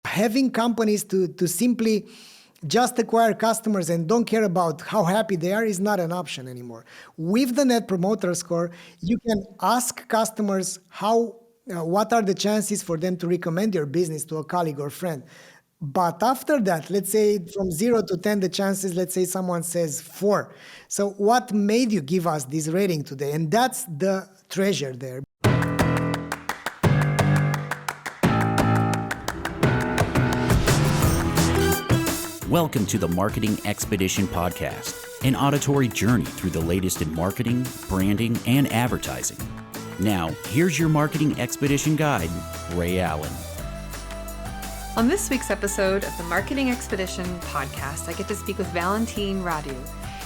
Having companies to simply just acquire customers and don't care about how happy they are is not an option anymore. With the Net Promoter Score, you can ask customers what are the chances for them to recommend your business to a colleague or friend. But after that, let's say from 0 to 10, the chances, let's say someone says 4. So what made you give us this rating today? And that's the treasure there. Welcome to the Marketing Expedition Podcast, an auditory journey through the latest in marketing, branding, and advertising. Now, here's your Marketing Expedition guide, Ray Allen. On this week's episode of the Marketing Expedition Podcast, I get to speak with Valentin Radu,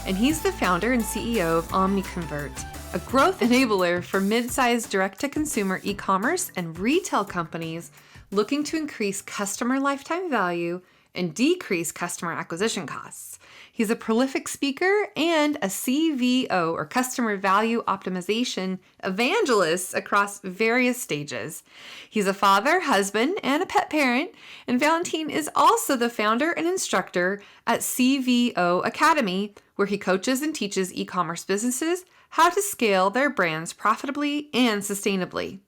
and he's the founder and CEO of Omniconvert, a growth enabler for mid-sized direct-to-consumer e-commerce and retail companies looking to increase customer lifetime value and decrease customer acquisition costs. He's a prolific speaker and a CVO, or customer value optimization evangelist, across various stages. He's a father, husband, and a pet parent, and Valentin is also the founder and instructor at CVO Academy, where he coaches and teaches e-commerce businesses how to scale their brands profitably and sustainably.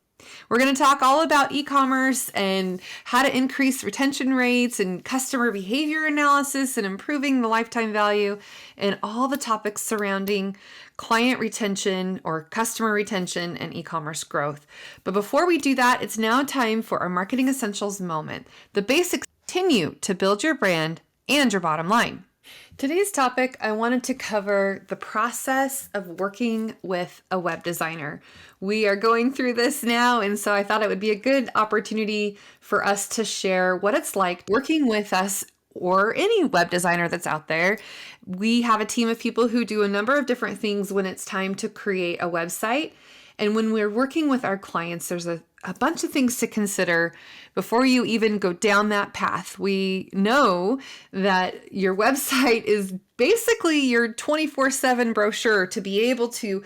We're going to talk all about e-commerce and how to increase retention rates and customer behavior analysis and improving the lifetime value and all the topics surrounding client retention or customer retention and e-commerce growth. But before we do that, it's now time for our Marketing Essentials moment. The basics continue to build your brand and your bottom line. Today's topic, I wanted to cover the process of working with a web designer. We are going through this now, and so I thought it would be a good opportunity for us to share what it's like working with us or any web designer that's out there. We have a team of people who do a number of different things when it's time to create a website. And when we're working with our clients, there's a bunch of things to consider before you even go down that path. We know that your website is basically your 24/7 brochure to be able to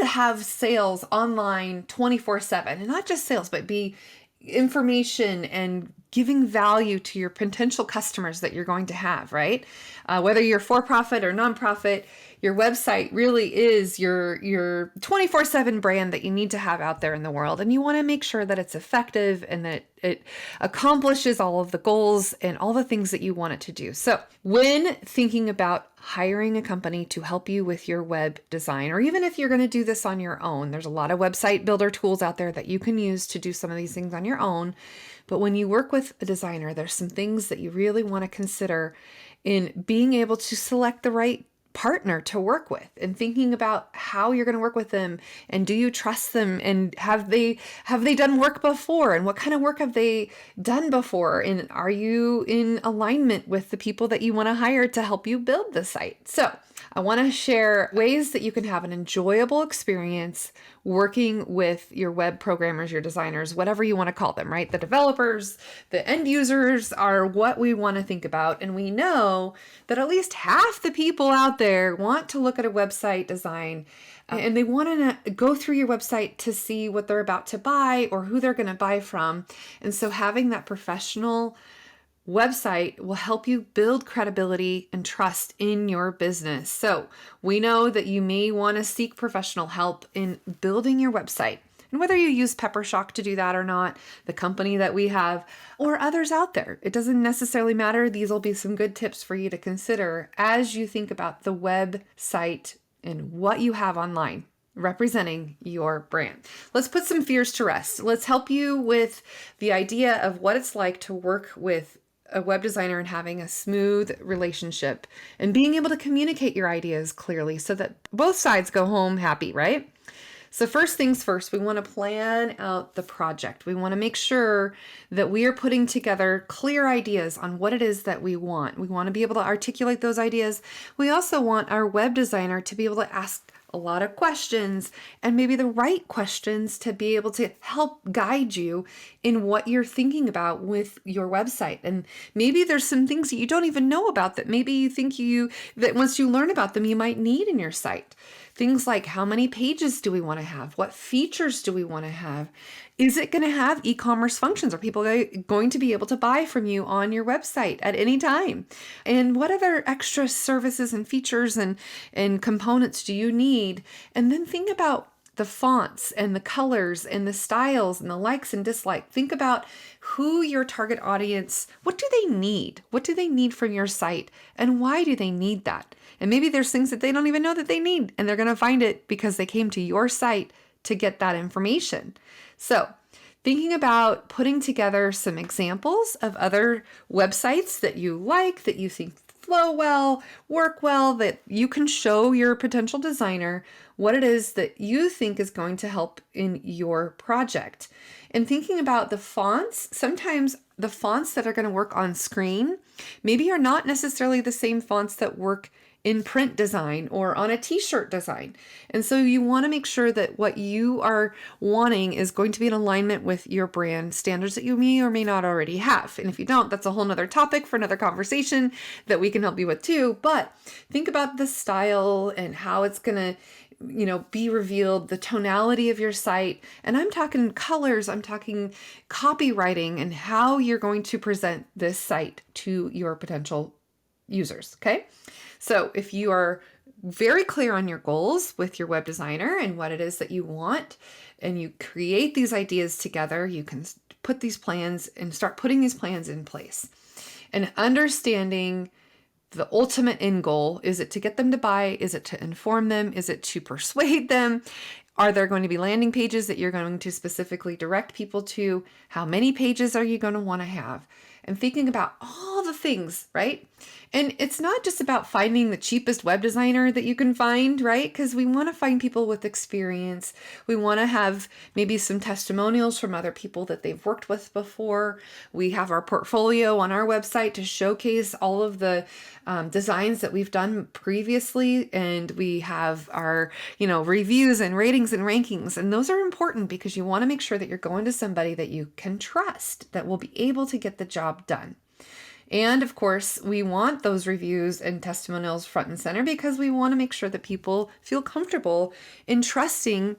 have sales online 24/7, and not just sales, but be information and giving value to your potential customers that you're going to have, right? Whether you're for-profit or nonprofit, your website really is your 24/7 brand that you need to have out there in the world. And you want to make sure that it's effective and that it accomplishes all of the goals and all the things that you want it to do. So when thinking about hiring a company to help you with your web design, or even if you're going to do this on your own, there's a lot of website builder tools out there that you can use to do some of these things on your own. But when you work with a designer, there's some things that you really want to consider in being able to select the right partner to work with, and thinking about how you're going to work with them, and do you trust them, and have they done work before, and what kind of work have they done before, and are you in alignment with the people that you want to hire to help you build the site. So I want to share ways that you can have an enjoyable experience working with your web programmers, your designers, whatever you want to call them, right? The developers, the end users are what we want to think about. And we know that at least half the people out there want to look at a website design and they want to go through your website to see what they're about to buy or who they're going to buy from. And so having that professional website will help you build credibility and trust in your business. So we know that you may want to seek professional help in building your website. And whether you use Peppershock to do that or not, the company that we have, or others out there, it doesn't necessarily matter. These will be some good tips for you to consider as you think about the website and what you have online representing your brand. Let's put some fears to rest. Let's help you with the idea of what it's like to work with a web designer and having a smooth relationship and being able to communicate your ideas clearly so that both sides go home happy, right? So first things first, we want to plan out the project. We want to make sure that we are putting together clear ideas on what it is that we want. We want to be able to articulate those ideas. We also want our web designer to be able to ask a lot of questions, and maybe the right questions to be able to help guide you in what you're thinking about with your website. And maybe there's some things that you don't even know about that maybe you think that once you learn about them, you might need in your site. Things like, how many pages do we want to have? What features do we want to have? Is it going to have e-commerce functions? Are people going to be able to buy from you on your website at any time? And what other extra services and features and components do you need? And then think about the fonts and the colors and the styles and the likes and dislikes. Think about who your target audience, what do they need? What do they need from your site? And why do they need that? And maybe there's things that they don't even know that they need, and they're going to find it because they came to your site to get that information. So thinking about putting together some examples of other websites that you like, that you think flow well, work well, that you can show your potential designer what it is that you think is going to help in your project. And thinking about the fonts, sometimes the fonts that are going to work on screen maybe are not necessarily the same fonts that work in print design or on a t-shirt design. And so you want to make sure that what you are wanting is going to be in alignment with your brand standards that you may or may not already have. And if you don't, that's a whole nother topic for another conversation that we can help you with too. But think about the style and how it's going to be revealed, the tonality of your site. And I'm talking colors, I'm talking copywriting, and how you're going to present this site to your potential users. Okay. So if you are very clear on your goals with your web designer and what it is that you want, and you create these ideas together, you can put these plans and start putting these plans in place. And understanding the ultimate end goal, is it to get them to buy? Is it to inform them? Is it to persuade them? Are there going to be landing pages that you're going to specifically direct people to? How many pages are you going to want to have? And thinking about all the things, right? And it's not just about finding the cheapest web designer that you can find, right? Because we want to find people with experience. We want to have maybe some testimonials from other people that they've worked with before. We have our portfolio on our website to showcase all of the designs that we've done previously. And we have our, reviews and ratings and rankings. And those are important because you want to make sure that you're going to somebody that you can trust, that will be able to get the job done. And of course, we want those reviews and testimonials front and center because we want to make sure that people feel comfortable in trusting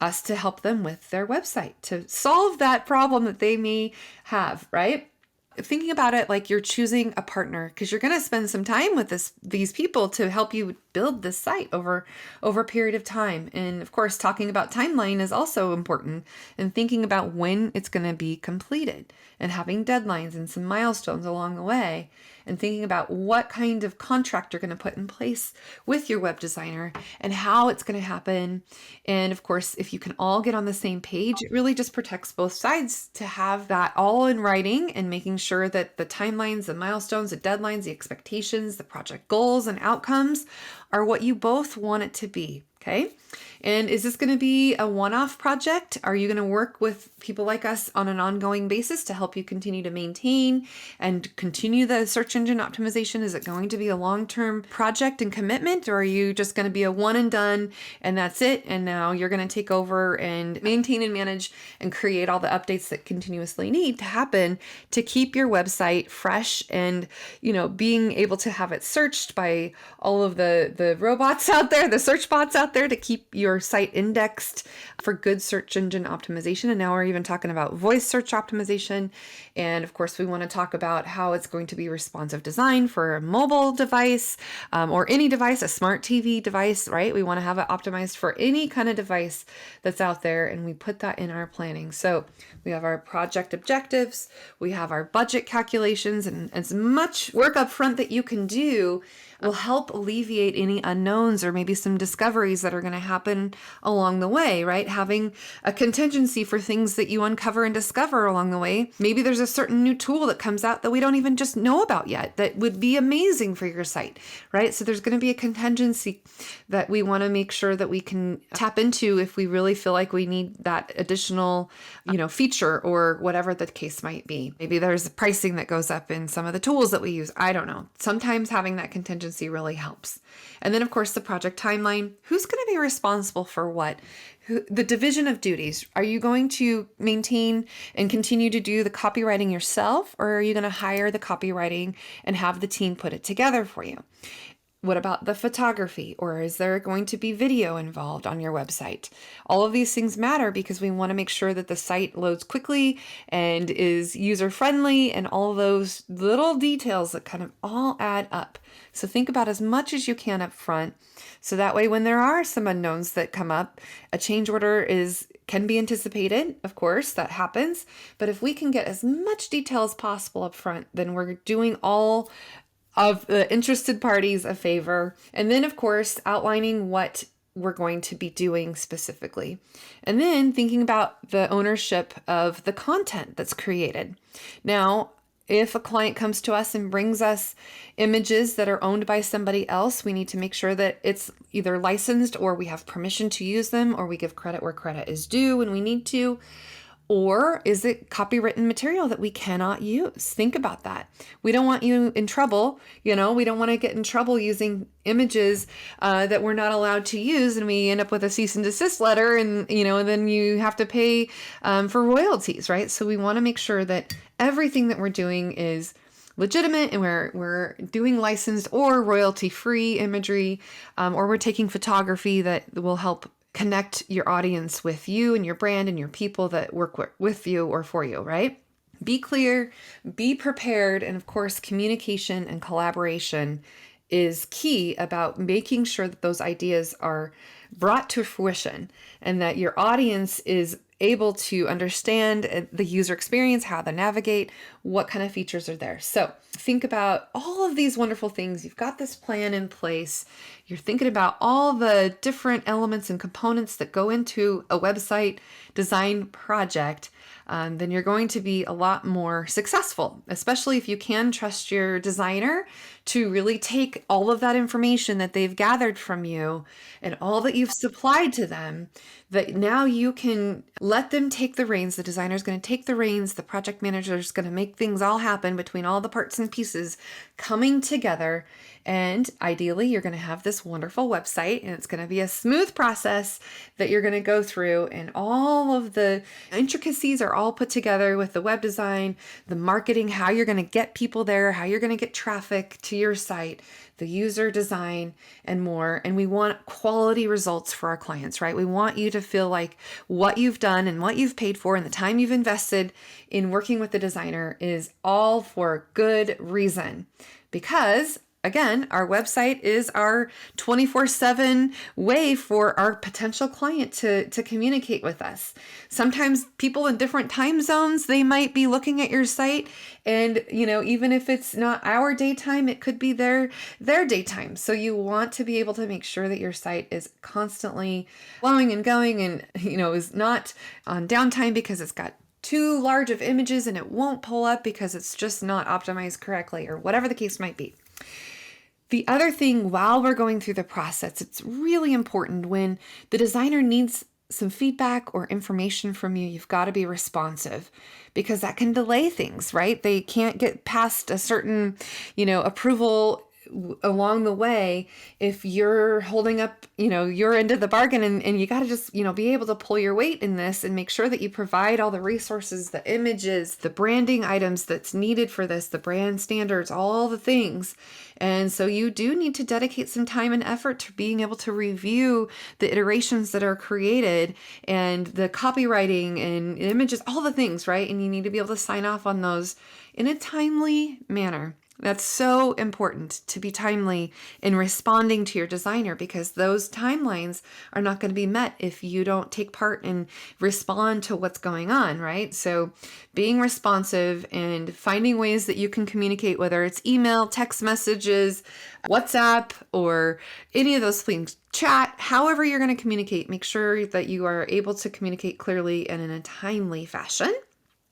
us to help them with their website, to solve that problem that they may have, right? Thinking about it like you're choosing a partner, because you're going to spend some time with these people to help you build this site over a period of time. And of course, talking about timeline is also important, and thinking about when it's going to be completed and having deadlines and some milestones along the way, and thinking about what kind of contract you're going to put in place with your web designer and how it's going to happen. And of course, if you can all get on the same page, it really just protects both sides to have that all in writing, and making sure that the timelines, the milestones, the deadlines, the expectations, the project goals and outcomes are what you both want it to be. Okay. And is this going to be a one-off project? Are you going to work with people like us on an ongoing basis to help you continue to maintain and continue the search engine optimization? Is it going to be a long-term project and commitment, or are you just going to be a one and done and that's it? And now you're going to take over and maintain and manage and create all the updates that continuously need to happen to keep your website fresh and, being able to have it searched by all of the robots out there, the search bots out there, to keep your site indexed for good search engine optimization. And now we're even talking about voice search optimization. And of course, we want to talk about how it's going to be responsive design for a mobile device or any device, a smart TV device, right? We want to have it optimized for any kind of device that's out there. And we put that in our planning. So we have our project objectives, we have our budget calculations, and as much work up front that you can do will help alleviate any unknowns or maybe some discoveries that are going to happen along the way, right? Having a contingency for things that you uncover and discover along the way. Maybe there's a certain new tool that comes out that we don't even just know about yet that would be amazing for your site, right? So there's going to be a contingency that we want to make sure that we can tap into if we really feel like we need that additional, feature or whatever the case might be. Maybe there's pricing that goes up in some of the tools that we use. I don't know. Sometimes having that contingency really helps. And then of course the project timeline, who's going to be responsible for what? The division of duties. Are you going to maintain and continue to do the copywriting yourself, or are you going to hire the copywriting and have the team put it together for you? What about the photography? Or is there going to be video involved on your website? All of these things matter because we want to make sure that the site loads quickly and is user-friendly, and all of those little details that kind of all add up. So think about as much as you can up front. So that way, when there are some unknowns that come up, a change order can be anticipated. Of course, that happens. But if we can get as much detail as possible up front, then we're doing all of the interested parties a favor. And then, of course, outlining what we're going to be doing specifically. And then thinking about the ownership of the content that's created. Now, if a client comes to us and brings us images that are owned by somebody else, we need to make sure that it's either licensed, or we have permission to use them, or we give credit where credit is due when we need to. Or is it copywritten material that we cannot use? Think about that. We don't want you in trouble. We don't want to get in trouble using images that we're not allowed to use, and we end up with a cease and desist letter, and then you have to pay for royalties, right? So we want to make sure that everything that we're doing is legitimate, and we're doing licensed or royalty-free imagery, or we're taking photography that will help connect your audience with you and your brand and your people that work with you or for you, right? Be clear, be prepared, and of course, communication and collaboration is key about making sure that those ideas are brought to fruition and that your audience is able to understand the user experience, how to navigate, what kind of features are there. So think about all of these wonderful things. You've got this plan in place. You're thinking about all the different elements and components that go into a website design project. Then you're going to be a lot more successful, especially if you can trust your designer to really take all of that information that they've gathered from you and all that you've supplied to them, that now you can let them take the reins. The designer is going to take the reins. The project manager is going to make things all happen between all the parts and pieces coming together. And ideally, you're going to have this wonderful website, and it's going to be a smooth process that you're going to go through, and all of the intricacies are all put together with the web design, the marketing, how you're going to get people there, how you're going to get traffic to your site, the user design, and more. And we want quality results for our clients, right? We want you to feel like what you've done and what you've paid for and the time you've invested in working with the designer is all for good reason. Because again, our website is our 24/7 way for our potential client to communicate with us. Sometimes people in different time zones, they might be looking at your site, and even if it's not our daytime, it could be their daytime. So you want to be able to make sure that your site is constantly flowing and going, and is not on downtime because it's got too large of images and it won't pull up because it's just not optimized correctly, or whatever the case might be. The other thing, while we're going through the process, it's really important when the designer needs some feedback or information from you, you've got to be responsive, because that can delay things, right? They can't get past a certain, approval along the way if you're holding up, your end of the bargain, and you got to just, be able to pull your weight in this and make sure that you provide all the resources, the images, the branding items that's needed for this, the brand standards, all the things. And so you do need to dedicate some time and effort to being able to review the iterations that are created and the copywriting and images, all the things, right? And you need to be able to sign off on those in a timely manner. That's so important, to be timely in responding to your designer, because those timelines are not going to be met if you don't take part and respond to what's going on, right? So being responsive and finding ways that you can communicate, whether it's email, text messages, WhatsApp, or any of those things, chat, however you're going to communicate, make sure that you are able to communicate clearly and in a timely fashion.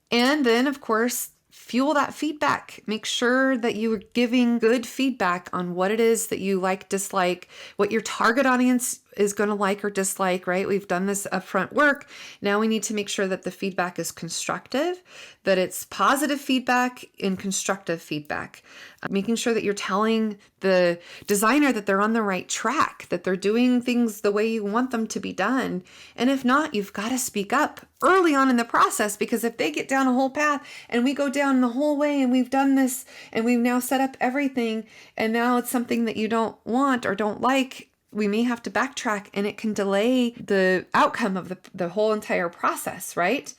And then, of course, fuel that feedback. Make sure that you are giving good feedback on what it is that you like, dislike, what your target audience is going to like or dislike, right? We've done this upfront work. Now we need to make sure that the feedback is constructive, that it's positive feedback and constructive feedback. Making sure that you're telling the designer that they're on the right track, that they're doing things the way you want them to be done. And if not, you've got to speak up early on in the process, because if they get down a whole path and we go down the whole way and we've done this and we've now set up everything and now it's something that you don't want or don't like, we may have to backtrack and it can delay the outcome of the whole entire process, right?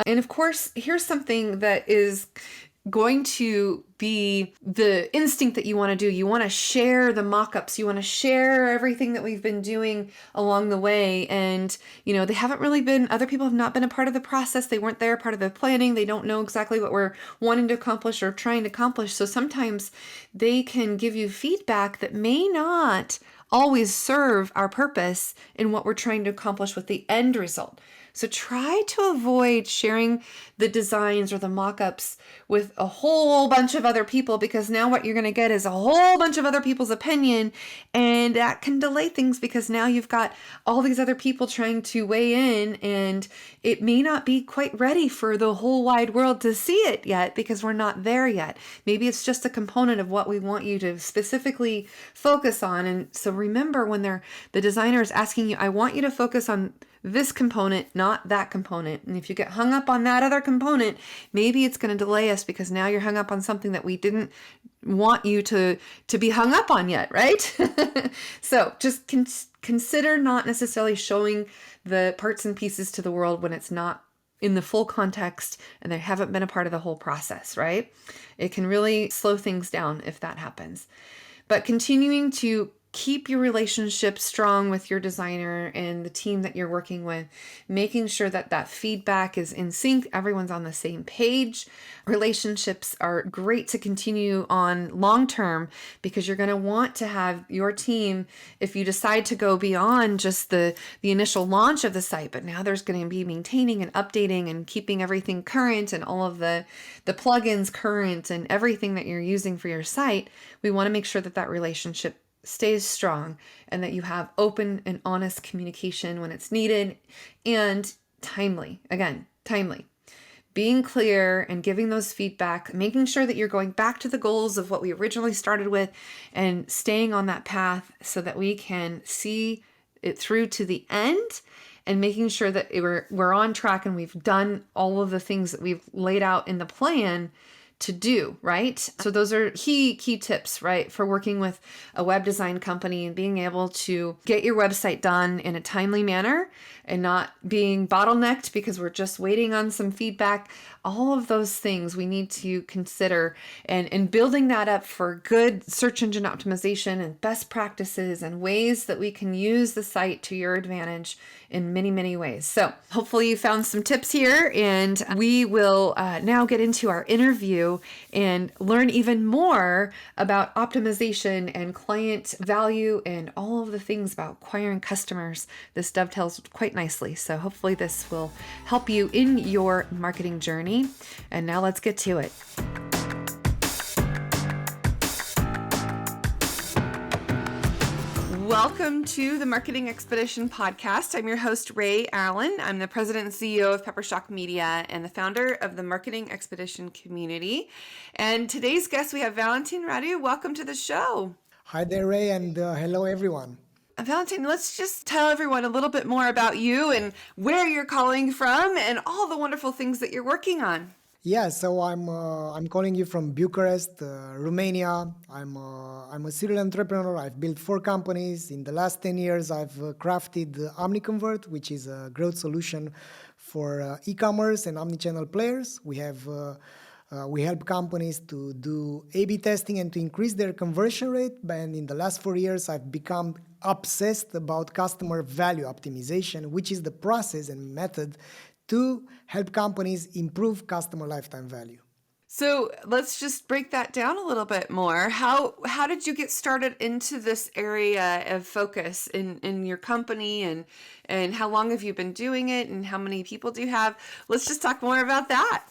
And of course, here's something that is going to be the instinct that you want to do. You want to share the mock-ups. You want to share everything that we've been doing along the way. And, they haven't really been, other people have not been a part of the process. They weren't there, part of the planning. They don't know exactly what we're wanting to accomplish or trying to accomplish. So sometimes they can give you feedback that may not always serve our purpose in what we're trying to accomplish with the end result. So try to avoid sharing the designs or the mock-ups with a whole bunch of other people, because now what you're going to get is a whole bunch of other people's opinion, and that can delay things because now you've got all these other people trying to weigh in, and it may not be quite ready for the whole wide world to see it yet because we're not there yet. Maybe it's just a component of what we want you to specifically focus on. And so remember, when the designer is asking you, I want you to focus on this component, not that component. And if you get hung up on that other component, maybe it's going to delay us because now you're hung up on something that we didn't want you to be hung up on yet, right? So just consider not necessarily showing the parts and pieces to the world when it's not in the full context and they haven't been a part of the whole process, right? It can really slow things down if that happens. But continuing to keep your relationship strong with your designer and the team that you're working with, making sure that that feedback is in sync, everyone's on the same page. Relationships are great to continue on long term because you're going to want to have your team, if you decide to go beyond just the initial launch of the site, but now there's going to be maintaining and updating and keeping everything current and all of the plugins current and everything that you're using for your site. We want to make sure that that relationship stays strong and that you have open and honest communication when it's needed, and timely. Again, timely. Being clear and giving those feedback, making sure that you're going back to the goals of what we originally started with and staying on that path so that we can see it through to the end, and making sure that we're on track and we've done all of the things that we've laid out in the plan to do, right? So those are key tips, right, for working with a web design company and being able to get your website done in a timely manner and not being bottlenecked because we're just waiting on some feedback. All of those things we need to consider, and building that up for good search engine optimization and best practices and ways that we can use the site to your advantage in many, many ways. So hopefully you found some tips here, and we will now get into our interview and learn even more about optimization and client value and all of the things about acquiring customers. This dovetails quite nicely. So hopefully this will help you in your marketing journey. And now let's get to it. Welcome to the Marketing Expedition podcast. I'm your host, Ray Allen. I'm the president and CEO of Peppershock Media and the founder of the Marketing Expedition community. And today's guest, we have Valentin Radu. Welcome to the show. Hi there, Ray, and hello, everyone. Valentin, let's just tell everyone a little bit more about you and where you're calling from and all the wonderful things that you're working on. Yeah, so I'm calling you from Bucharest, Romania. I'm a serial entrepreneur. I've built 4 companies. In the last 10 years, I've crafted Omniconvert, which is a growth solution for e-commerce and omnichannel players. We help companies to do A/B testing and to increase their conversion rate. And in the last 4 years, I've become obsessed about customer value optimization, which is the process and method to help companies improve customer lifetime value. So let's just break that down a little bit more. How did you get started into this area of focus in your company, and how long have you been doing it, and how many people do you have? Let's just talk more about that.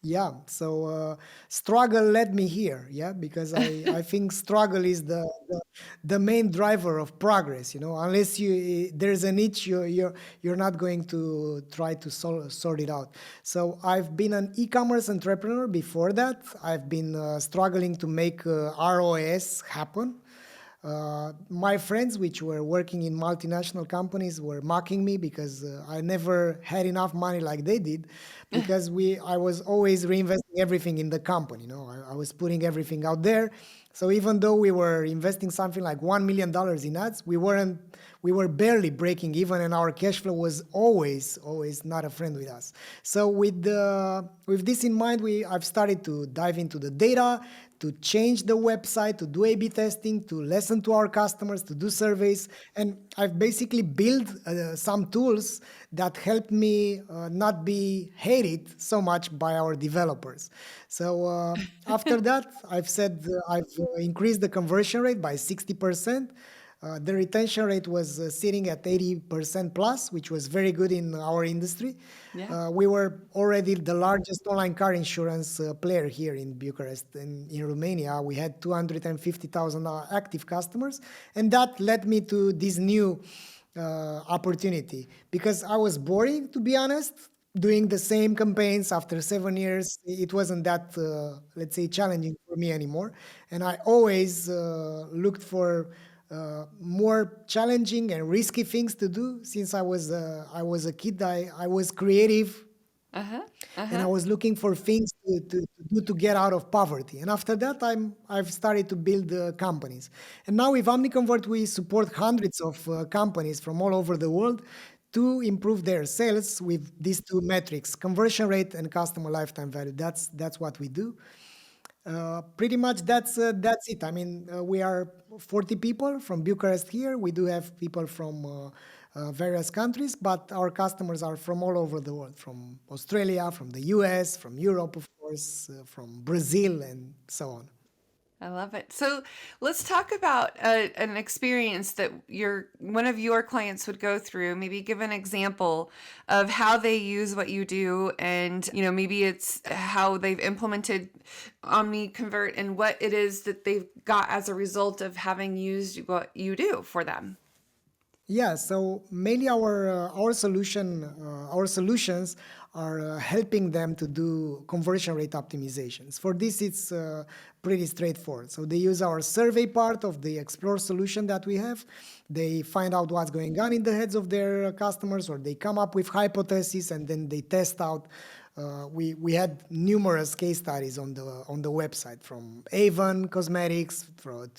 Yeah, so struggle led me here, yeah, because I think struggle is the main driver of progress, you know. Unless there's a niche, you're not going to try to sort it out. So I've been an e-commerce entrepreneur before that. I've been struggling to make ROS happen. My friends, which were working in multinational companies, were mocking me because I never had enough money like they did, because I was always reinvesting everything in the company. You know, I was putting everything out there. So even though we were investing something like $1 million in ads, we were barely breaking even, and our cash flow was always not a friend with us. So with this in mind, I've started to dive into the data, to change the website, to do A/B testing, to listen to our customers, to do surveys. And I've basically built some tools that help me not be hated so much by our developers. So after that, I've increased the conversion rate by 60%. The retention rate was sitting at 80% plus, which was very good in our industry. Yeah. We were already the largest online car insurance player here in Bucharest. And in Romania, we had 250,000 active customers. And that led me to this new opportunity, because I was boring, to be honest, doing the same campaigns after 7 years. It wasn't that, let's say, challenging for me anymore. And I always looked for more challenging and risky things to do. Since I was a kid, I was creative, Uh-huh. and I Uh-huh. was looking for things to do to get out of poverty. And after that, I've started to build companies. And now with Omniconvert, we support hundreds of companies from all over the world to improve their sales with these two metrics: conversion rate and customer lifetime value. That's what we do. Pretty much that's it. I mean, we are 40 people from Bucharest here. We do have people from various countries, but our customers are from all over the world, from Australia, from the US, from Europe, of course, from Brazil, and so on. I love it. So let's talk about an experience that one of your clients would go through. Maybe give an example of how they use what you do, and maybe it's how they've implemented OmniConvert and what it is that they've got as a result of having used what you do for them. Yeah, so mainly our solutions are helping them to do conversion rate optimizations. For this, it's pretty straightforward. So they use our survey part of the Explore solution that we have. They find out what's going on in the heads of their customers, or they come up with hypotheses, and then they test out. We had numerous case studies on the website, from Avon Cosmetics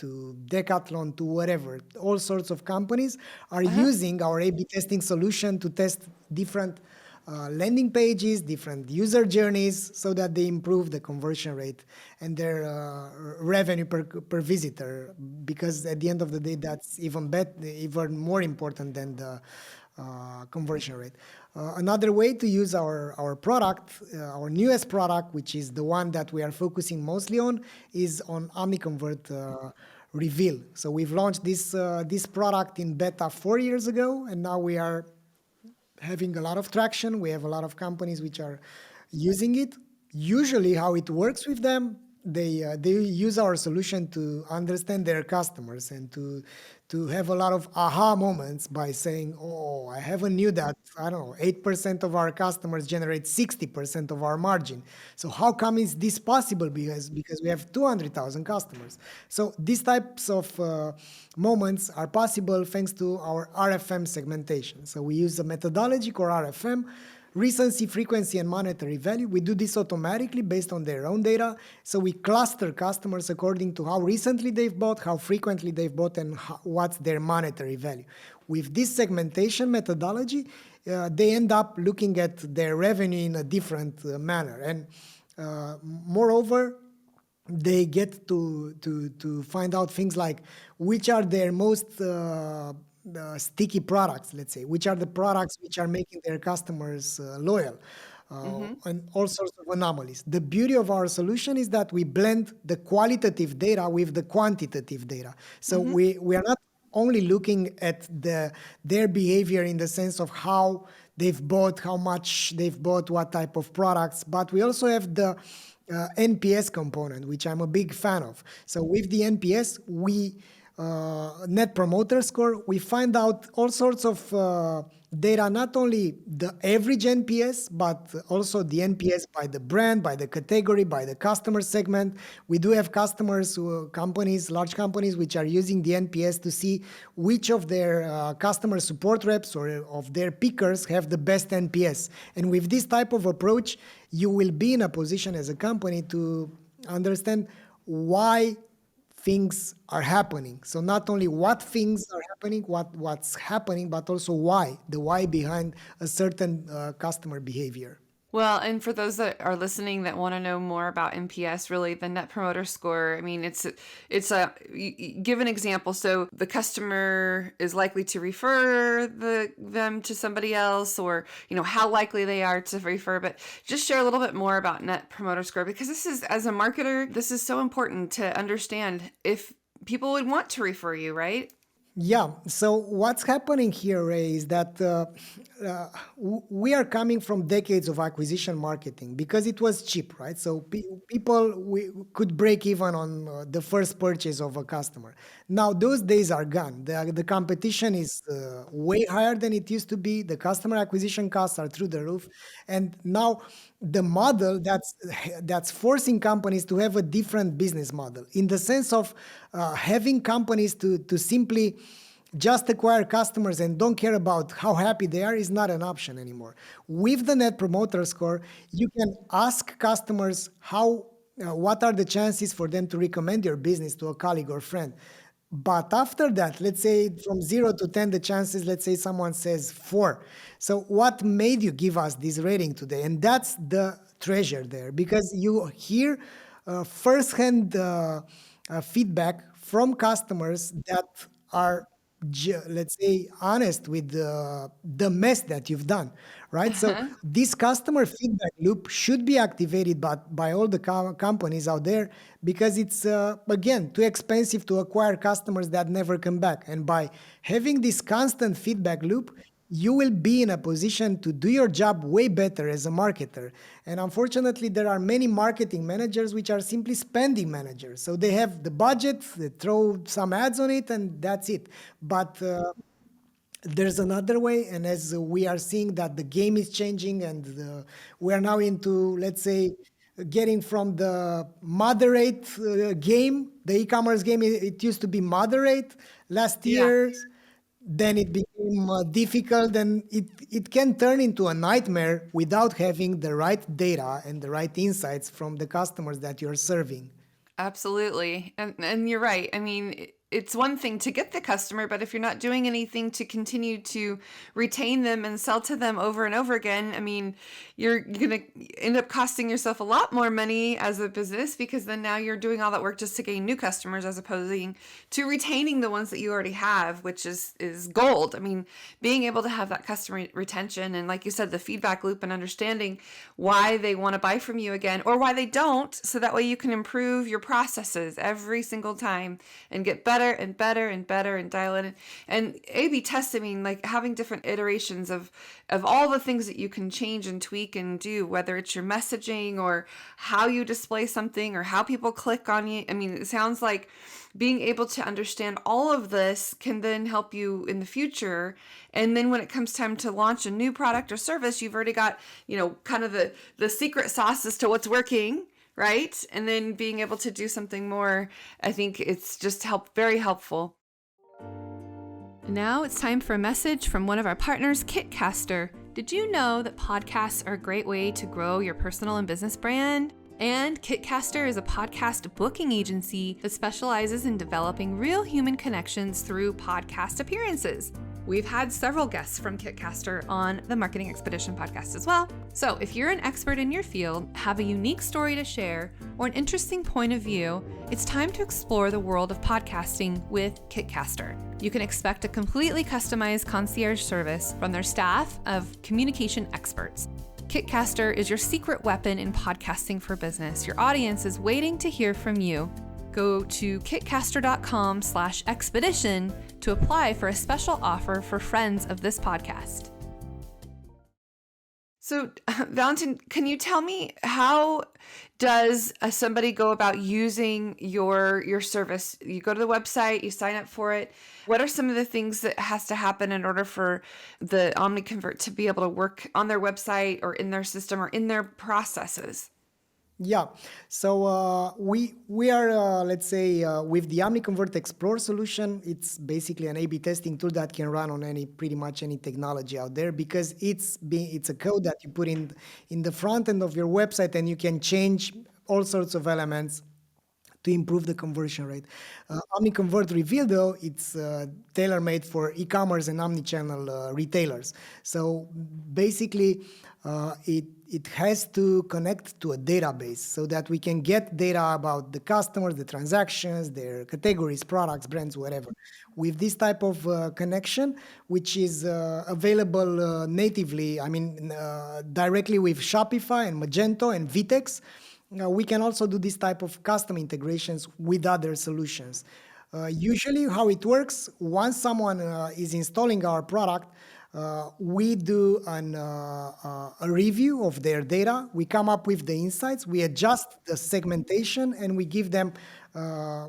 to Decathlon to whatever. All sorts of companies are using our A/B testing solution to test different landing pages, different user journeys, so that they improve the conversion rate and their revenue per visitor. Because at the end of the day, that's even more important than the conversion rate. Another way to use our product, our newest product, which is the one that we are focusing mostly on, is on Omniconvert Reveal. So we've launched this product in beta 4 years ago, and now we are having a lot of traction. We have a lot of companies which are using it. Usually, how it works with them, they use our solution to understand their customers and to have a lot of aha moments by saying, "Oh, I haven't knew that, I don't know, 8% of our customers generate 60% of our margin. So how come is this possible? Because we have 200,000 customers." So these types of moments are possible thanks to our RFM segmentation. So we use a methodology called RFM: recency, frequency, and monetary value. We do this automatically based on their own data. So we cluster customers according to how recently they've bought, how frequently they've bought, and what's their monetary value. With this segmentation methodology, they end up looking at their revenue in a different manner. And moreover, they get to find out things like which are their most sticky products, let's say, which are the products which are making their customers loyal, and all sorts of anomalies. The beauty of our solution is that we blend the qualitative data with the quantitative data. So we are not only looking at their behavior in the sense of how they've bought, how much they've bought, what type of products. But we also have the NPS component, which I'm a big fan of. So with the NPS, Net Promoter Score, we find out all sorts of data, not only the average NPS, but also the NPS by the brand, by the category, by the customer segment. We do have customers, large companies, which are using the NPS to see which of their customer support reps or of their pickers have the best NPS. And with this type of approach, you will be in a position as a company to understand why things are happening. So not only what things are happening, what's happening, but also why, the why behind a certain customer behavior. Well, and for those that are listening that want to know more about NPS, really the Net Promoter Score, I mean, give an example. So the customer is likely to refer them to somebody else, or, how likely they are to refer, but just share a little bit more about Net Promoter Score, because this is, as a marketer, this is so important to understand if people would want to refer you, right? Yeah. So what's happening here, Ray, is that we are coming from decades of acquisition marketing because it was cheap, right? So people could break even on the first purchase of a customer. Now those days are gone. The competition is way higher than it used to be. The customer acquisition costs are through the roof, and now the model that's forcing companies to have a different business model, in the sense of having companies to simply just acquire customers and don't care about how happy they are, is not an option anymore. With the Net Promoter Score, you can ask customers what are the chances for them to recommend your business to a colleague or friend. But after that, let's say from 0 to 10, the chances, let's say someone says 4. So what made you give us this rating today? And that's the treasure there, because you hear firsthand feedback from customers that are, let's say, honest with the mess that you've done, right? So this customer feedback loop should be activated by all the companies out there, because it's, again, too expensive to acquire customers that never come back. And by having this constant feedback loop, you will be in a position to do your job way better as a marketer. And unfortunately, there are many marketing managers which are simply spending managers. So they have the budget, they throw some ads on it, and that's it. But there's another way, and as we are seeing that the game is changing, and we are now into, let's say, getting from the moderate game, the e-commerce game, it used to be moderate last year. Then it became difficult, and it can turn into a nightmare without having the right data and the right insights from the customers that you're serving. Absolutely. And you're right. I mean, it's one thing to get the customer, but if you're not doing anything to continue to retain them and sell to them over and over again, I mean, you're going to end up costing yourself a lot more money as a business, because then now you're doing all that work just to gain new customers, as opposed to retaining the ones that you already have, which is gold. I mean, being able to have that customer retention, and like you said, the feedback loop, and understanding why they want to buy from you again or why they don't, so that way you can improve your processes every single time and get better and better and better and dial in and A/B test. I mean, like having different iterations of all the things that you can change and tweak and do, whether it's your messaging or how you display something or how people click on you. I mean, it sounds like being able to understand all of this can then help you in the future. And then when it comes time to launch a new product or service, you've already got, kind of the secret sauce as to what's working, right? And then being able to do something more, I think it's just very helpful. Now it's time for a message from one of our partners, Kitcaster. Did you know that podcasts are a great way to grow your personal and business brand? And Kitcaster is a podcast booking agency that specializes in developing real human connections through podcast appearances. We've had several guests from Kitcaster on the Marketing Expedition podcast as well. So if you're an expert in your field, have a unique story to share, or an interesting point of view, it's time to explore the world of podcasting with Kitcaster. You can expect a completely customized concierge service from their staff of communication experts. Kitcaster is your secret weapon in podcasting for business. Your audience is waiting to hear from you. Go to kitcaster.com/expedition to apply for a special offer for friends of this podcast. So, Valentin, can you tell me how does somebody go about using your service? You go to the website, you sign up for it. What are some of the things that has to happen in order for the Omniconvert to be able to work on their website or in their system or in their processes? Yeah. So we are let's say with the Omniconvert Explore solution, it's basically an A/B testing tool that can run on pretty much any technology out there, because it's a code that you put in the front end of your website, and you can change all sorts of elements to improve the conversion rate. Omniconvert Reveal, though, it's tailor-made for e-commerce and omnichannel retailers. So basically, it has to connect to a database so that we can get data about the customers, the transactions, their categories, products, brands, whatever. With this type of connection, which is available natively, directly with Shopify and Magento and Vitex, we can also do this type of custom integrations with other solutions. Usually how it works, once someone is installing our product, we do a review of their data. We come up with the insights, we adjust the segmentation, and we give them,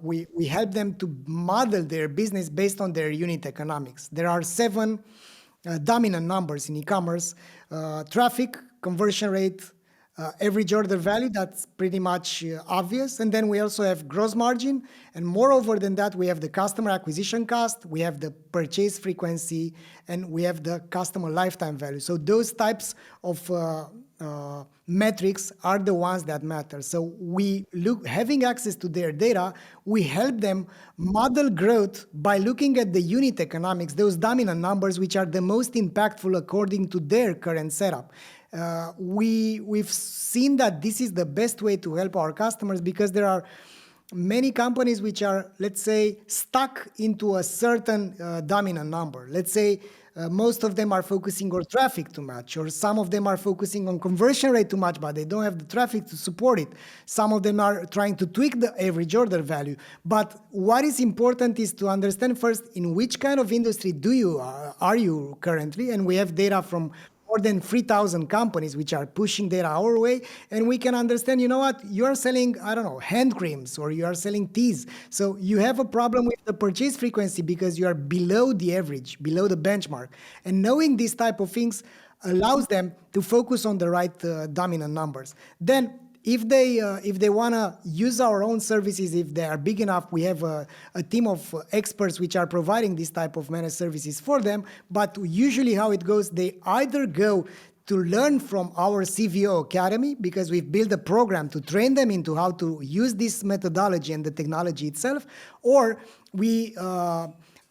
we help them to model their business based on their unit economics. There are 7 dominant numbers in e-commerce: traffic, conversion rate, average order value, that's pretty much obvious. And then we also have gross margin. And moreover than that, we have the customer acquisition cost, we have the purchase frequency, and we have the customer lifetime value. So those types of metrics are the ones that matter. So having access to their data, we help them model growth by looking at the unit economics, those dominant numbers, which are the most impactful according to their current setup. We've seen that this is the best way to help our customers, because there are many companies which are, let's say, stuck into a certain dominant number. Let's say most of them are focusing on traffic too much, or some of them are focusing on conversion rate too much, but they don't have the traffic to support it. Some of them are trying to tweak the average order value. But what is important is to understand first in which kind of industry are you currently, and we have data from more than 3,000 companies which are pushing data our way, and we can understand, you know what, you are selling, I don't know, hand creams, or you are selling teas. So you have a problem with the purchase frequency because you are below the average, below the benchmark. And knowing these type of things allows them to focus on the right dominant numbers. Then if they want to use our own services, if they are big enough, we have a team of experts which are providing this type of managed services for them. But usually how it goes, they either go to learn from our CVO Academy, because we've built a program to train them into how to use this methodology and the technology itself, or we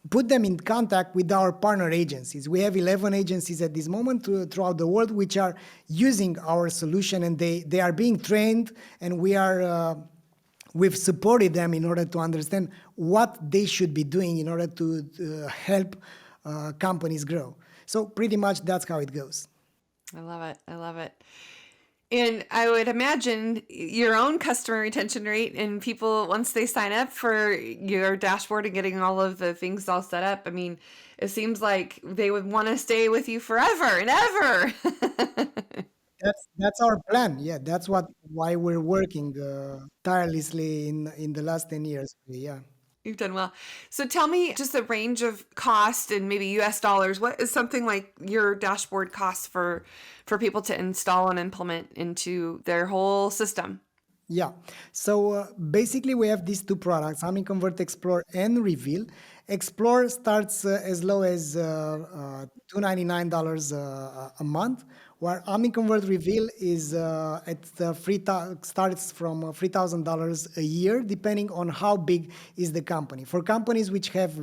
put them in contact with our partner agencies. We have 11 agencies at this moment throughout the world which are using our solution, and they are being trained, and we've supported them in order to understand what they should be doing in order to help companies grow. So pretty much that's how it goes. I love it. I love it. And I would imagine your own customer retention rate and people, once they sign up for your dashboard and getting all of the things all set up, I mean, it seems like they would want to stay with you forever and ever. That's our plan. Yeah, that's why we're working tirelessly in the last 10 years. Yeah. You've done well. So tell me just the range of cost in maybe US dollars. What is something like your dashboard costs for people to install and implement into their whole system? Yeah. So basically we have these 2 products, Omniconvert Explore and Reveal. Explore starts as low as $299 a month, where Omniconvert Reveal is starts from $3,000 a year, depending on how big is the company. For companies which have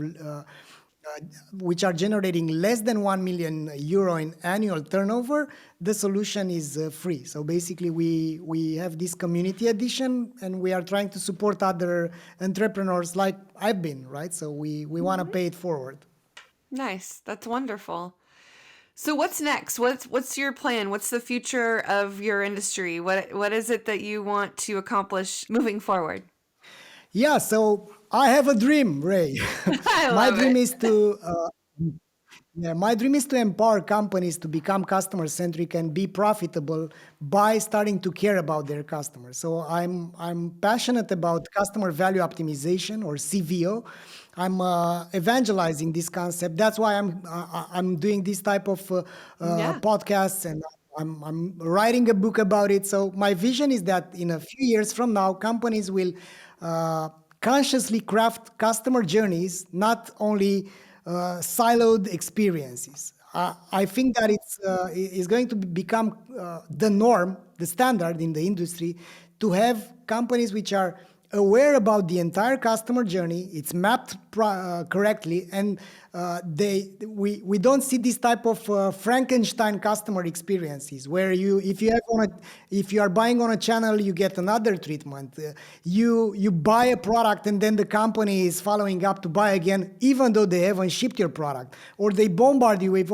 which are generating less than 1 million euro in annual turnover, the solution is free. So basically we have this community edition, and we are trying to support other entrepreneurs like I've been, right? So we want to pay it forward. Nice. That's wonderful. So what's next? What's your plan? What's the future of your industry? What is it that you want to accomplish moving forward? Yeah, so I have a dream, Ray. My dream is to Yeah, my dream is to empower companies to become customer centric and be profitable by starting to care about their customers. So I'm passionate about customer value optimization or CVO. I'm evangelizing this concept. That's why I'm doing this type of Yeah. podcasts, and I'm writing a book about it. So my vision is that in a few years from now, companies will uh, consciously craft customer journeys, not only siloed experiences. I think that is going to become the norm, the standard in the industry, to have companies which are aware about the entire customer journey. It's mapped correctly, and we don't see this type of Frankenstein customer experiences where if you are buying on a channel, you get another treatment. You buy a product and then the company is following up to buy again, even though they haven't shipped your product, or they bombard you with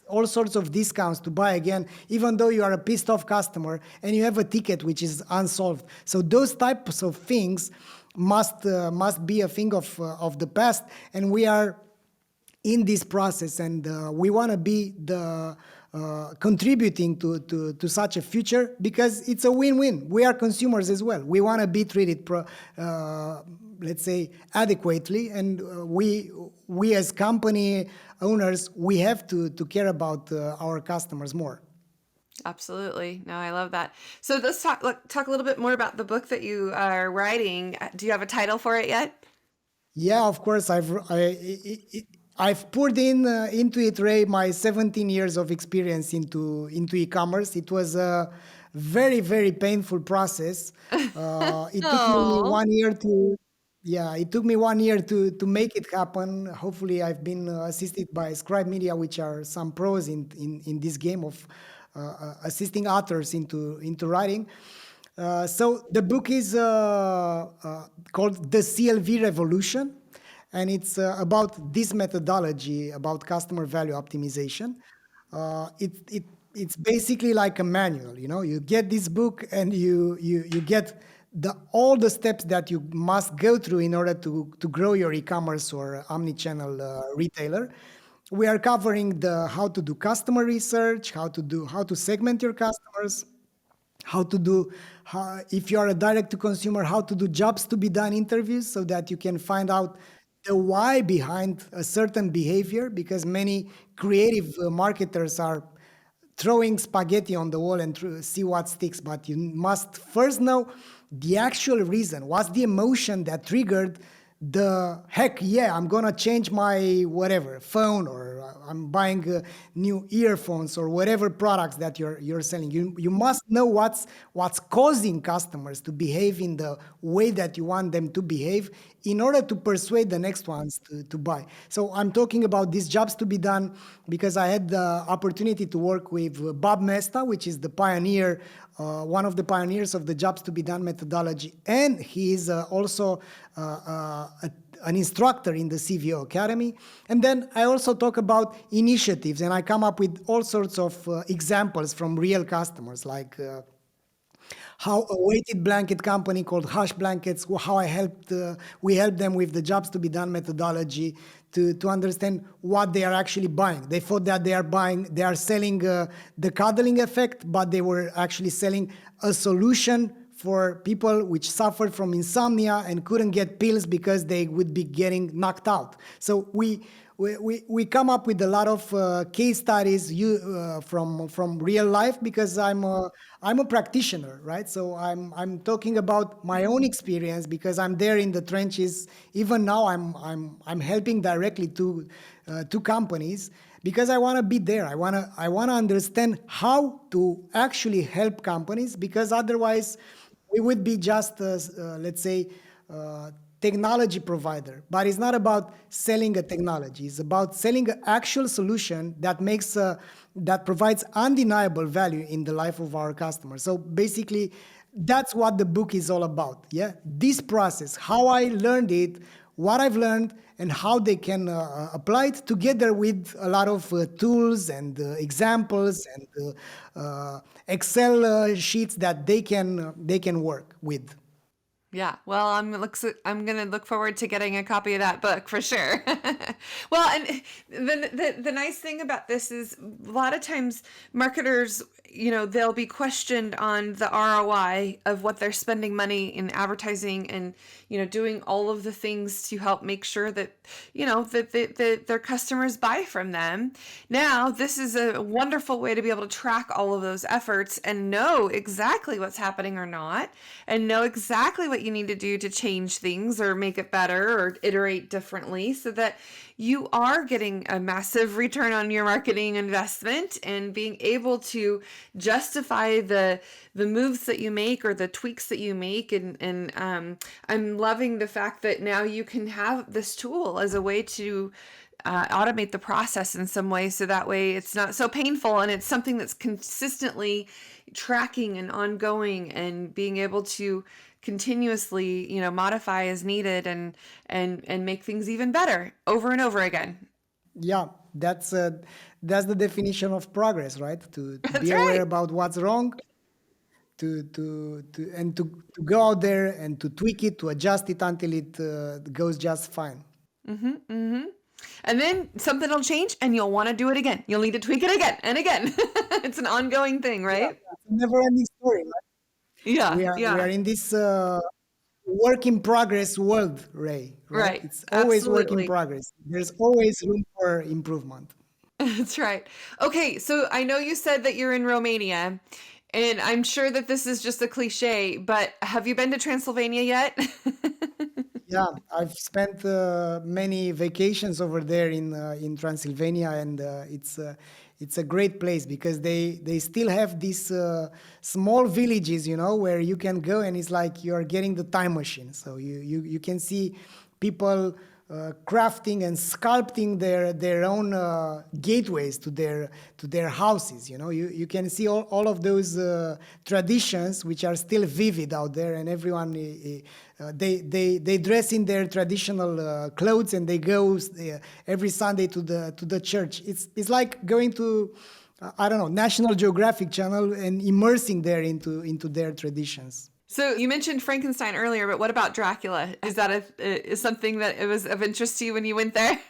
all sorts of discounts to buy again, even though you are a pissed off customer and you have a ticket which is unsolved. So those types of things must be a thing of the past, and we are in this process, and we want to be the contributing to such a future, because it's a win-win. We are consumers as well. We want to be treated let's say adequately, and we as company owners, we have to care about our customers more. Absolutely. No, I love that. So let's talk a little bit more about the book that you are writing. Do you have a title for it yet? Yeah, of course. I've poured into it, Ray, my 17 years of experience into e-commerce. It was a very, very painful process. It took me Oh, 1 year to Yeah, it took me 1 year to make it happen. Hopefully, I've been assisted by Scribe Media, which are some pros in this game of assisting authors into writing. So the book is called The CLV Revolution, and it's about this methodology about customer value optimization. It's basically like a manual. You get this book and you get all the steps that you must go through in order to grow your e-commerce or omni-channel retailer. We are covering the how to do customer research, how to segment your customers, if you are a direct to consumer, how to do jobs to be done interviews so that you can find out the why behind a certain behavior, because many creative marketers are throwing spaghetti on the wall and see what sticks, but you must first know the actual reason. What's the emotion that triggered the heck yeah, I'm gonna change my whatever phone, or I'm buying new earphones, or whatever products that you're selling. You must know what's causing customers to behave in the way that you want them to behave in order to persuade the next ones to buy. So I'm talking about these jobs to be done because I had the opportunity to work with Bob Mesta, which is the pioneer, one of the pioneers of the jobs to be done methodology, and he is also an instructor in the CVO Academy. And then I also talk about initiatives, and I come up with all sorts of examples from real customers, like how a weighted blanket company called Hush Blankets, how we helped them with the jobs to be done methodology to understand what they are actually buying. They thought that they are selling the cuddling effect, but they were actually selling a solution for people which suffered from insomnia and couldn't get pills because they would be getting knocked out. So we come up with a lot of case studies from real life, because I'm a practitioner, right? So I'm talking about my own experience because I'm there in the trenches. Even now, I'm helping directly to companies because I want to be there. I want to understand how to actually help companies, because otherwise we would be just let's say technology provider. But it's not about selling a technology. It's about selling an actual solution that provides undeniable value in the life of our customers. So basically, that's what the book is all about. Yeah, this process, how I learned it, what I've learned, and how they can apply it together with a lot of tools and examples and Excel sheets that they can work with. Yeah. Well, I'm going to look forward to getting a copy of that book for sure. Well, and the nice thing about this is a lot of times marketers, they'll be questioned on the ROI of what they're spending money in advertising and, doing all of the things to help make sure that, that their customers buy from them. Now, this is a wonderful way to be able to track all of those efforts and know exactly what's happening or not, and know exactly what you need to do to change things or make it better or iterate differently so that you are getting a massive return on your marketing investment and being able to justify the moves that you make or the tweaks that you make. And I'm loving the fact that now you can have this tool as a way to automate the process in some way, so that way it's not so painful and it's something that's consistently tracking and ongoing and being able to continuously, modify as needed and make things even better over and over again. Yeah, that's the definition of progress, right? To That's be aware right. about what's wrong, to go out there and to tweak it, to adjust it until it goes just fine. And then something will change and you'll want to do it again. You'll need to tweak it again and again. It's an ongoing thing, Yeah, right? it's a never-ending story, right? Yeah, We are yeah. in this work in progress world, Ray, right? Right. It's always work in Absolutely. progress. There's always room for improvement. That's right. Okay, so I know you said that you're in Romania, and I'm sure that this is just a cliche, but have you been to Transylvania yet? Yeah, I've spent many vacations over there in Transylvania, and it's a great place because they still have these small villages, where you can go and it's like you're getting the time machine. So you can see people crafting and sculpting their own gateways to their houses. You can see all of those traditions which are still vivid out there, and everyone they dress in their traditional clothes and they go every Sunday to the church. It's like going to I don't know, National Geographic Channel and immersing there into their traditions. So you mentioned Frankenstein earlier, but what about Dracula? Is that is something that it was of interest to you when you went there?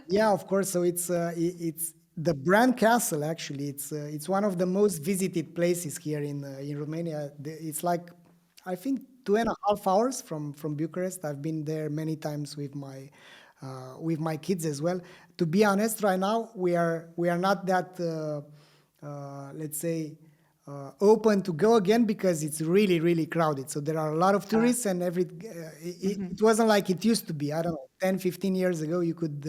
Yeah, of course. So it's the Bran Castle. Actually, it's one of the most visited places here in Romania. It's like I think 2.5 hours from Bucharest. I've been there many times with my kids as well. To be honest, right now we are not that let's say open to go again because it's really really crowded. So there are a lot of tourists, and it wasn't like it used to be. I don't know, 10, 15 years ago you could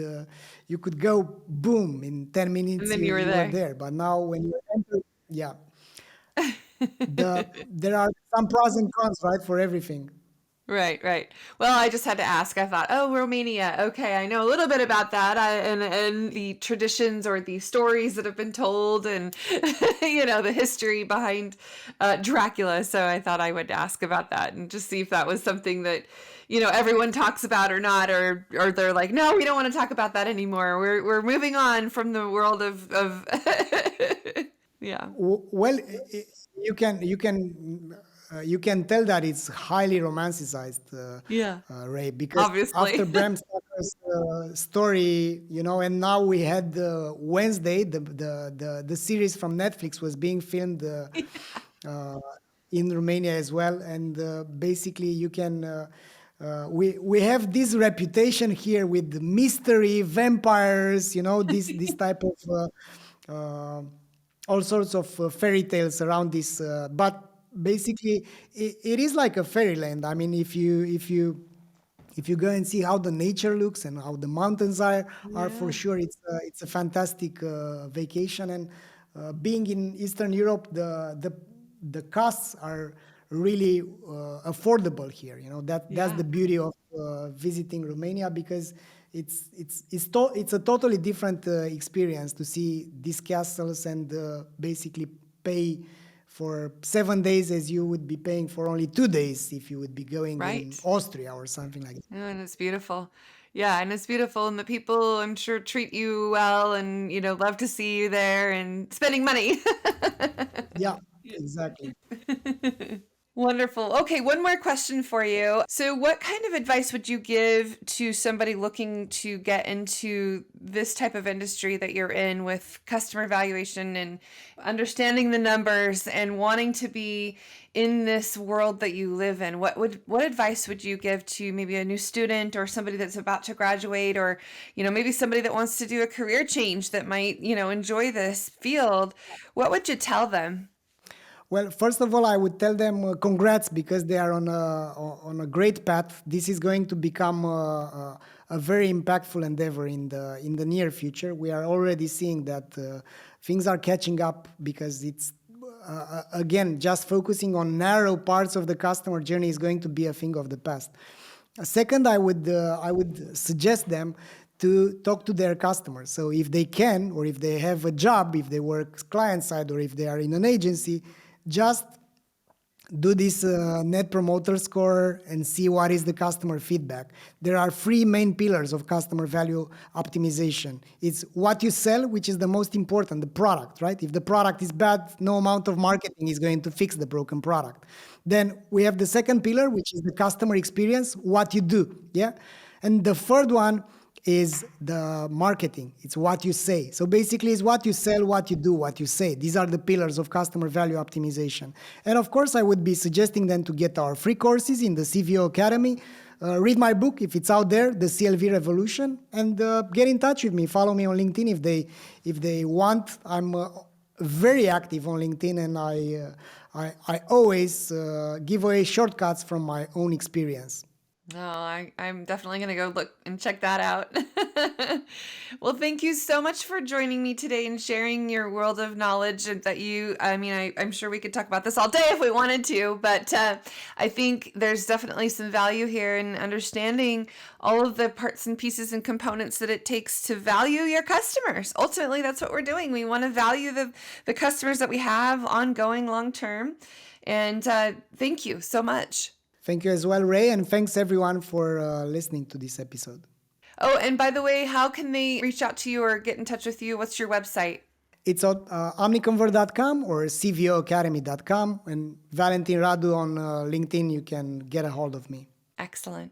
go boom in 10 And minutes then you were you were there. there. But now when you enter, yeah, there are some pros and cons, right, for everything. Right, right. Well, I just had to ask. I thought, oh, Romania. Okay, I know a little bit about that, and the traditions or the stories that have been told, and the history behind Dracula. So I thought I would ask about that and just see if that was something that everyone talks about or not, or they're like, no, we don't want to talk about that anymore. We're moving on from the world of yeah, Well, you can tell that it's highly romanticized, yeah, Ray, because after obviously. Bram Stoker's story, and now we had Wednesday, the series from Netflix was being filmed uh, in Romania as well, and basically you can. We have this reputation here with the mystery, vampires, this type of all sorts of fairy tales around this. But basically, it is like a fairyland. I mean, if you go and see how the nature looks and how the mountains are for Yeah. sure, it's a fantastic vacation. And being in Eastern Europe, the costs are really affordable here. That's Yeah. the beauty of visiting Romania, because it's a totally different experience to see these castles and basically pay for 7 days as you would be paying for only 2 days if you would be going in Right. Austria or something like that. Yeah, and it's beautiful. Yeah, and it's beautiful, and the people I'm sure treat you well, and love to see you there and spending money. Yeah, exactly. Wonderful. Okay, one more question for you. So, what kind of advice would you give to somebody looking to get into this type of industry that you're in with customer evaluation and understanding the numbers and wanting to be in this world that you live in? What advice would you give to maybe a new student or somebody that's about to graduate, or maybe somebody that wants to do a career change that might enjoy this field? What would you tell them? Well, first of all, I would tell them congrats, because they are on a great path. This is going to become a very impactful endeavor in the near future. We are already seeing that things are catching up, because it's again, just focusing on narrow parts of the customer journey is going to be a thing of the past. Second, I would suggest them to talk to their customers. So if they can, or if they have a job, if they work client side, or if they are in an agency, just do this net promoter score and see what is the customer feedback. There are three main pillars of customer value optimization. It's what you sell, which is the most important, the product, right? If the product is bad, no amount of marketing is going to fix the broken product. Then we have the second pillar, which is the customer experience, what you do, yeah? And the third one is the marketing. It's what you say. So basically, it's what you sell, what you do, what you say. These are the pillars of customer value optimization. And of course, I would be suggesting them to get our free courses in the CVO Academy. Read my book if it's out there, The CLV Revolution, and get in touch with me. Follow me on LinkedIn if they want. I'm very active on LinkedIn, and I always give away shortcuts from my own experience. No, I'm definitely going to go look and check that out. Well, thank you so much for joining me today and sharing your world of knowledge that I'm sure we could talk about this all day if we wanted to, but I think there's definitely some value here in understanding all of the parts and pieces and components that it takes to value your customers. Ultimately, that's what we're doing. We want to value the customers that we have ongoing long term. And thank you so much. Thank you as well, Ray, and thanks everyone for listening to this episode. Oh, and by the way, how can they reach out to you or get in touch with you? What's your website? It's on Omniconvert.com or CVOacademy.com, and Valentin Radu on LinkedIn, you can get a hold of me. Excellent.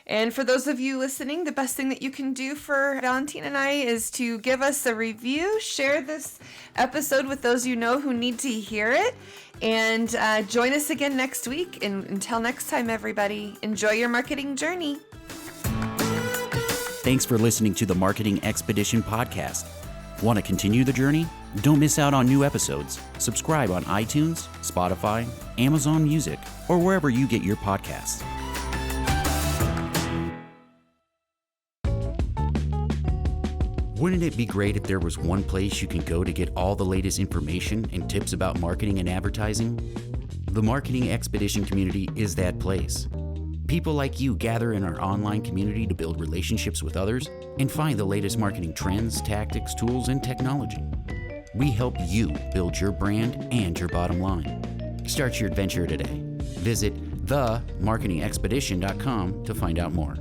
And for those of you listening, the best thing that you can do for Valentin and I is to give us a review, share this episode with those you know who need to hear it, and join us again next week. And until next time, everybody, enjoy your marketing journey. Thanks for listening to the Marketing Expedition podcast. Want to continue the journey? Don't miss out on new episodes. Subscribe on iTunes, Spotify, Amazon Music, or wherever you get your podcasts. Wouldn't it be great if there was one place you can go to get all the latest information and tips about marketing and advertising? The Marketing Expedition community is that place. People like you gather in our online community to build relationships with others and find the latest marketing trends, tactics, tools, and technology. We help you build your brand and your bottom line. Start your adventure today. Visit themarketingexpedition.com to find out more.